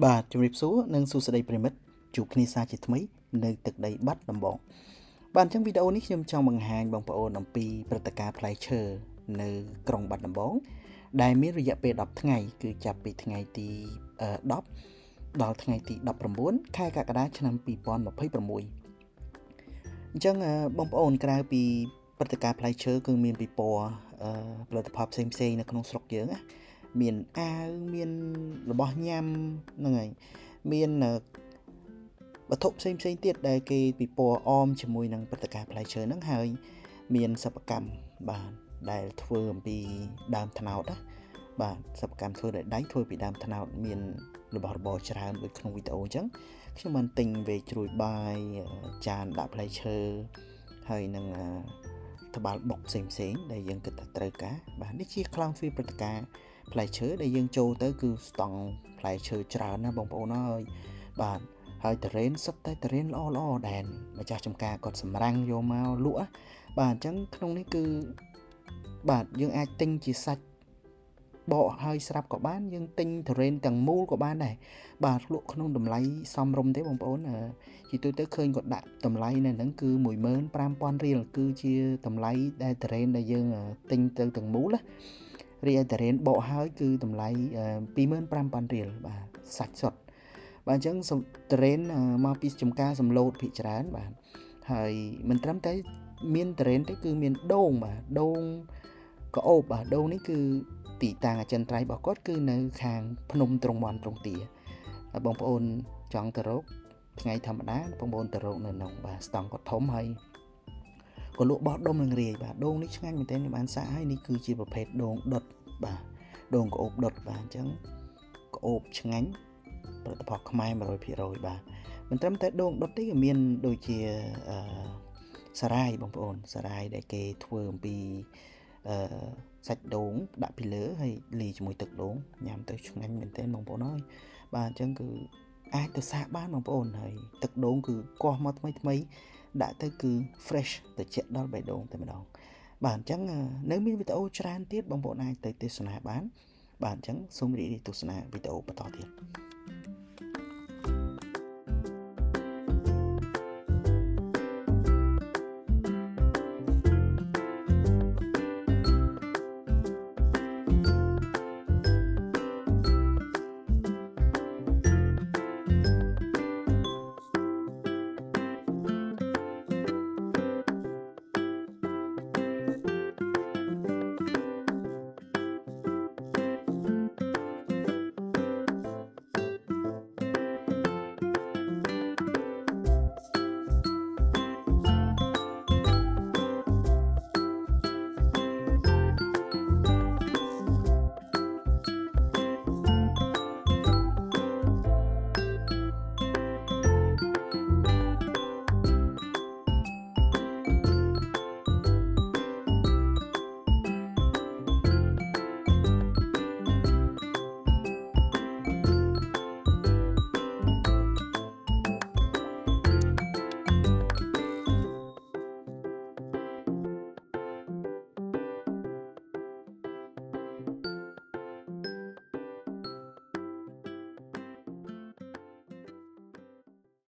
បាទជំរាបសួរនិងសួស្តីប្រិមិត្តជួបគ្នាសាជាថ្មីនៅទឹកដីបាត់ដំបងបាទអញ្ចឹងវីដេអូនេះខ្ញុំចង់បង្ហាញបងប្អូនអំពីព្រឹត្តិការណ៍ផ្លែឈើនៅក្រុងបាត់ដំបងដែលមានរយៈពេល10ថ្ងៃគឺចាប់ពីថ្ងៃទី10ដល់ថ្ងៃទី19ខែកក្កដាឆ្នាំ2026អញ្ចឹងបងប្អូនក្រៅពីព្រឹត្តិការណ៍ផ្លែឈើគឺមានពិព័រណ៍ផលិតផលផ្សេងៗនៅក្នុងស្រុកយើងណាមានអាវមានរបស់ញ៉ាំហ្នឹងហើយមានវត្ថុផ្សេងទៀតដែលគេពិព័រណ៍អមជាមួយនឹងព្រឹត្តិការណ៍ផ្លែឈើហ្នឹងហើយមានសិប្បកម្មបាទដែលធ្វើអំពីដើមត្នោតណាបាទសិប្បកម្មធ្វើដោយដៃធ្វើពីដើមត្នោតមានរបស់របរច្រើនដូចក្នុងវីដេអូអញ្ចឹងខ្ញុំបានទិញវែកជ្រួយបាយចានដាក់ផ្លែឈើហើយនឹងត្បាល់បុកផ្សេងដែលយើងគិតថាត្រូវការបាទនេះជាខ្លោងទ្វារព្រឹត្តិការណ៍ផ្លែឈើដែលយើងចូលទៅគឺស្តង់ផ្លែឈើច្រើនណាបងប្អូនអើយបាទហើយតរ៉េនសុទ្ធតែតរ៉េនល្អដែលម្ចាស់ចំការគាត់សម្រាំងយកមកលក់បាទអញ្ចឹងក្នុងនេះគឺបាទយើងអាចទិញជាសាច់បកហើយស្រាប់ក៏បានយើងទិញតរ៉េនទាំងមូលក៏បានដែរបាទលក់ក្នុងតម្លៃសមរម្យទេបងប្អូនជាទូទៅឃើញគាត់ដាក់តម្លៃនៅហ្នឹងគឺ 15,000 រៀលគឺជាតម្លៃដែលតរ៉េនដែលយើងទិញទៅទាំងមូលណារីឯតរ៉េនបកហើយគឺតម្លៃ 25,000 រៀលបាទសាច់សុទ្ធបាទអញ្ចឹងតរ៉េនមកពីចំការសំឡូតភិកច្រើនបាទហើយមិនត្រឹមតែមានតរ៉េនទេគឺមានដូងបាទដូងក្អូបបាទដូងនេះគឺទីតាំងអចិន្ត្រៃយ៍របស់គាត់គឺនៅខាងភ្នំទ្រង់មន់ទ្រង់ទាបងប្អូនចង់ទៅរកថ្ងៃធម្មតាបងប្អូនទៅរកនៅក្នុងបាទស្តង់គាត់ធំហើយក៏លក់បោះដុំនឹងរាយបាទដូងនេះឆ្ងាញ់មែនទែនខ្ញុំបានសាកហើយនេះគឺជាប្រភេទដូងដុតបាទដូងក្អូបដុតបាទអញ្ចឹងក្អូបឆ្ងាញ់ផលិតផលខ្មែរ 100% បាទមិនត្រឹមតែដូងដុតទេក៏មានដូចជាសារាយបងប្អូនសារាយដែលគេធ្វើអំពីសាច់ដូងដាក់ពីលើហើយលាយជាមួយទឹកដូងញ៉ាំទៅឆ្ងាញ់មែនទែនបងប្អូនអើយបាទអញ្ចឹងគឺអាចទៅសាកបានបងប្អូនហើយទឹកដូងគឺកោះមកថ្មីដាក់ទៅគឺ fresh ត្រជាក់ដល់បេះដូងតែម្ដងបាទអញ្ចឹងនៅមានវីដេអូច្រើនទៀតបងប្អូនអាចទៅទស្សនាបានបាទអញ្ចឹងសូមរីករាយទស្សនាវីដេអូបន្តទៀត